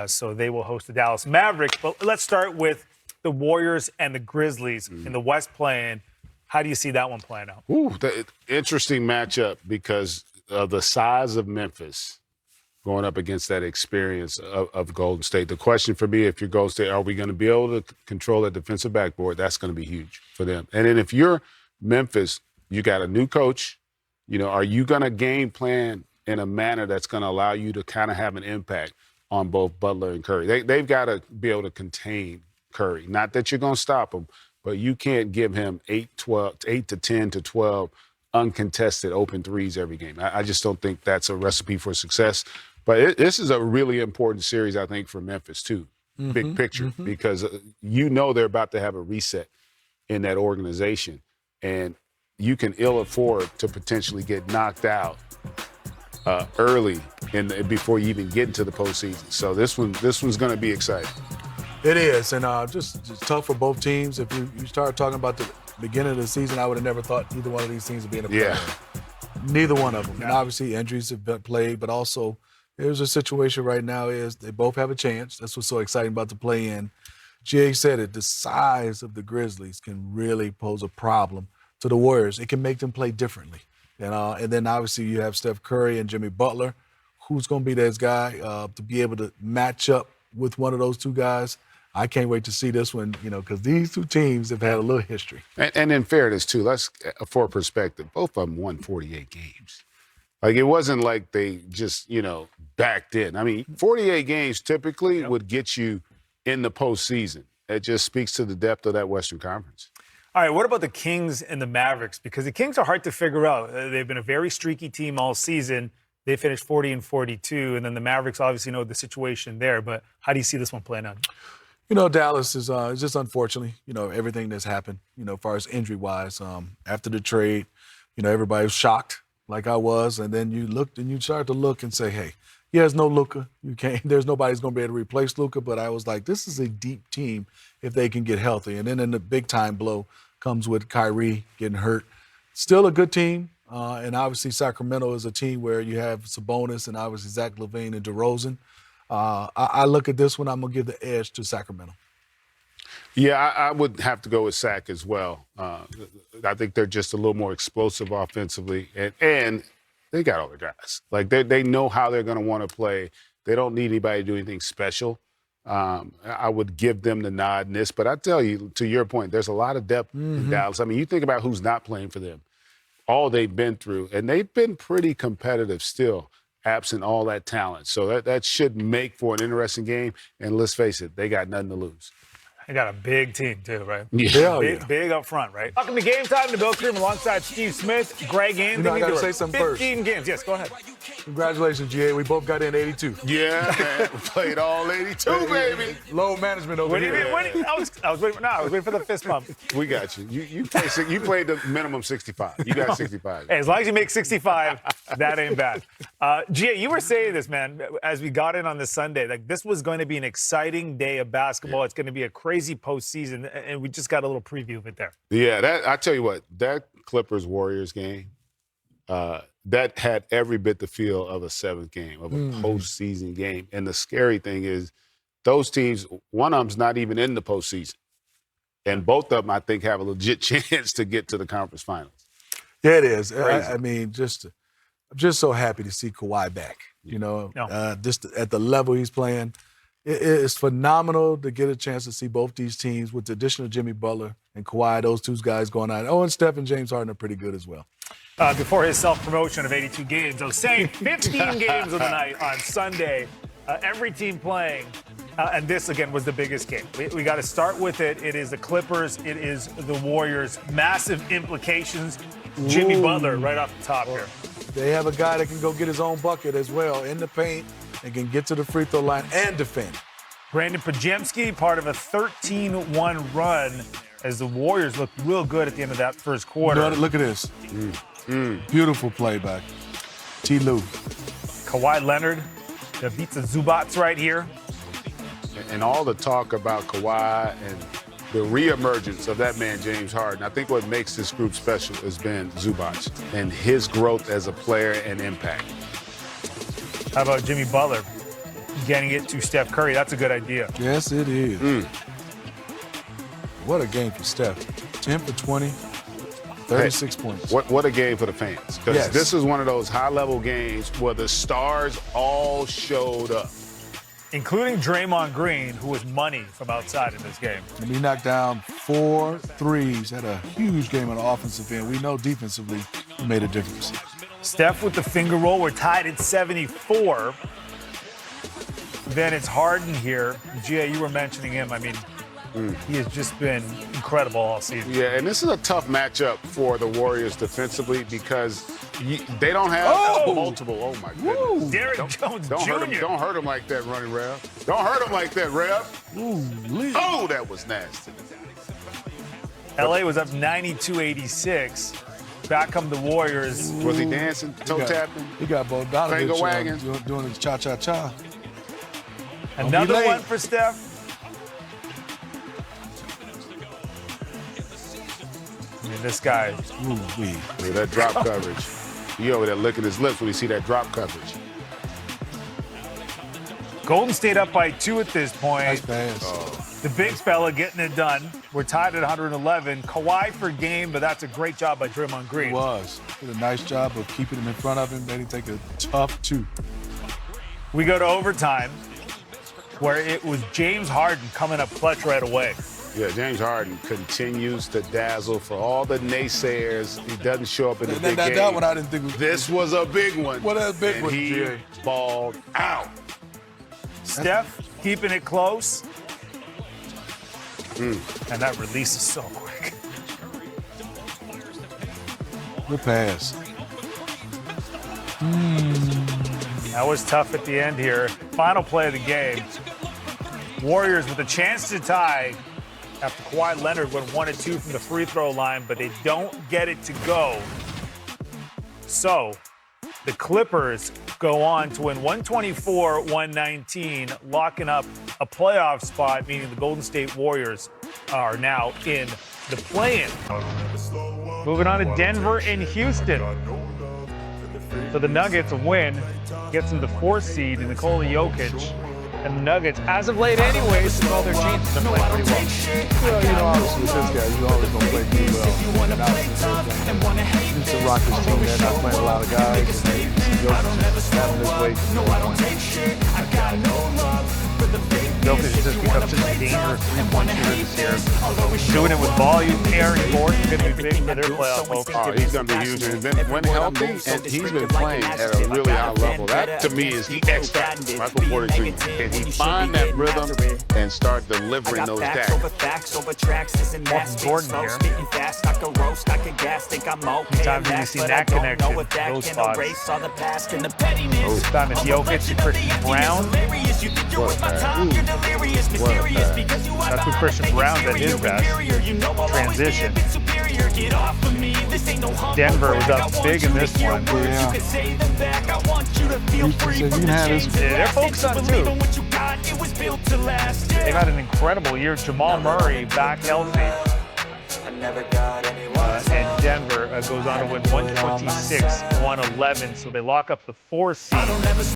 So they will host the Dallas Mavericks. But let's start with the Warriors and the Grizzlies in the West playing. How do you see that one playing out? Interesting matchup because of the size of Memphis going up against that experience of Golden State. The question for me, if you're Golden State, are we going to be able to control that defensive backboard? That's going to be huge for them. And then if you're Memphis, you got a new coach. Are you going to game plan in a manner that's going to allow you to kind of have an impact on both Butler and Curry? They've got to be able to contain Curry. Not that you're going to stop him, but you can't give him 8 to 10 to 12 uncontested open threes every game. I just don't think that's a recipe for success. But this is a really important series, I think, for Memphis, too, big picture, because they're about to have a reset in that organization. And you can ill afford to potentially get knocked out early before you even get into the postseason. So this one's going to be exciting. It is, and just tough for both teams. If you start talking about the beginning of the season, I would have never thought either one of these teams would be in a playoff. Neither one of them. And obviously injuries have been played, but also there's a situation right now is they both have a chance. That's what's so exciting about the play-in. Jay said it, the size of the Grizzlies can really pose a problem to the Warriors. It can make them play differently. And then obviously you have Steph Curry and Jimmy Butler. Who's going to be that guy to be able to match up with one of those two guys? I can't wait to see this one, because these two teams have had a little history. And in fairness, too, for perspective, both of them won 48 games. Like, it wasn't like they just, backed in. I mean, 48 games typically would get you in the postseason. It just speaks to the depth of that Western Conference. All right, what about the Kings and the Mavericks? Because the Kings are hard to figure out. They've been a very streaky team all season. They finished 40-42, and then the Mavericks obviously know the situation there. But how do you see this one playing out? Dallas is just unfortunately, everything that's happened, as far as injury-wise. After the trade, everybody was shocked like I was. And then you looked and you started to look and say, hey, there's no Luka. There's nobody's going to be able to replace Luka. But I was like, this is a deep team if they can get healthy. And then in the big-time blow comes with Kyrie getting hurt. Still a good team. And obviously Sacramento is a team where you have Sabonis and obviously Zach LaVine and DeRozan. I look at this one, I'm going to give the edge to Sacramento. Yeah, I would have to go with Sac as well. I think they're just a little more explosive offensively, and they got all their guys. Like, they know how they're going to want to play. They don't need anybody to do anything special. I would give them the nod in this. But I tell you, to your point, there's a lot of depth in Dallas. I mean, you think about who's not playing for them, all they've been through, and they've been pretty competitive still, absent all that talent. So that should make for an interesting game. And let's face it, they got nothing to lose. They got a big team, too, right? Yeah. Big up front, right? Welcome to Game Time to Bill Querim alongside Steve Smith, Greg Anthony. I got to say something 15 games. Yes, go ahead. Congratulations, GA. We both got in 82. Yeah, man. We played all 82, baby. Low management over here. I was waiting for the fist bump. We got you. You played the minimum 65. You got 65. Hey, as long as you make 65, that ain't bad. GA, you were saying this, man, as we got in on this Sunday. Like, this was going to be an exciting day of basketball. Yeah. It's going to be a crazy postseason, and we just got a little preview of it there. Yeah, I tell you what, that Clippers-Warriors game, that had every bit the feel of a seventh game, of a postseason game. And the scary thing is those teams, one of them's not even in the postseason. And both of them, I think, have a legit chance to get to the conference finals. Yeah, it is. I mean, I'm just so happy to see Kawhi back, just at the level he's playing. It's phenomenal to get a chance to see both these teams with the addition of Jimmy Butler and Kawhi, those two guys going on. Oh, and Steph and James Harden are pretty good as well. Before his self-promotion of 82 games, I was saying 15 games of the night on Sunday. Every team playing. And this, again, was the biggest game. We got to start with it. It is the Clippers. It is the Warriors. Massive implications. Jimmy Butler right off the top here. They have a guy that can go get his own bucket as well in the paint and can get to the free throw line and defend. Brandon Pajemski, part of a 13-1 run as the Warriors looked real good at the end of that first quarter. Look at this. Beautiful play by T. Lue. Kawhi Leonard, Ivica Zubac right here. And all the talk about Kawhi and the reemergence of that man, James Harden, I think what makes this group special has been Zubac and his growth as a player and impact. How about Jimmy Butler? getting it to Steph Curry. That's a good idea. Yes, it is. What a game for Steph. 10 for 20, 36 points. What a game for the fans. Because this is one of those high-level games where the stars all showed up. Including Draymond Green, who was money from outside in this game. And he knocked down 4 threes, had a huge game on the offensive end. We know defensively he made a difference. Steph with the finger roll. We're tied at 74. Then it's Harden here. Gia, you were mentioning him. I mean, he has just been incredible all season. Yeah, and this is a tough matchup for the Warriors defensively because they don't have multiple. Oh, my goodness. Derrick Jones Jr. Don't hurt him like that, Running Rev. Don't hurt him like that, Rev. Oh, that was nasty. LA was up 92-86. Back come the Warriors. Was he dancing, toe tapping? He got Bogdanovich doing his cha-cha-cha. Another one for Steph. I mean, this guy. Yeah, that drop coverage. He over there licking his lips when you see that drop coverage. Golden State up by 2 at this point. Nice pass. The big fella getting it done. We're tied at 111. Kawhi for game, but that's a great job by Draymond Green. He was. Did a nice job of keeping him in front of him. Made him take a tough 2. We go to overtime, where it was James Harden coming up clutch right away. Yeah, James Harden continues to dazzle for all the naysayers. He doesn't show up in the big game. That one I didn't think was. This was a big one. What a big one, he Jay. balled out. Steph keeping it close. And that release is so quick. Good pass. That was tough at the end here. Final play of the game. Warriors with a chance to tie after Kawhi Leonard went 1-2 from the free throw line, but they don't get it to go. So the Clippers go on to win 124-119, locking up a playoff spot, meaning the Golden State Warriors are now in the play-in. Moving on to Denver and Houston. So the Nuggets win, gets them the 4th seed in Nikola Jokic. And the Nuggets, as of late anyways, with all their changes, have played pretty well. Well, you know, obviously with this guy, you always going to play pretty well. And obviously, it's the Rockets team. They're not playing a lot of guys. And Jokic having his way. Jokic has just become such a dangerous three-point shooter this year. Doing it with volume. Aaron Gordon is going to be big for their playoff hopes. Oh, he's going to be huge. And then when healthy, and he's been playing at a really high level. That, to me, is the X factor. Michael Porter Jr. Can he find that rhythm and start delivering those daggers? Martin Gordon here. Anytime you see that connection, those spots. This time it's Jokic and Christian Brown. That's what Christian Brown's at his best. Transition. Denver was up big in this one. Yeah. They're focused on 2. They've had an incredible year. Jamal Murray back healthy. And Denver goes on to win 126-111, so they lock up the 4th seed.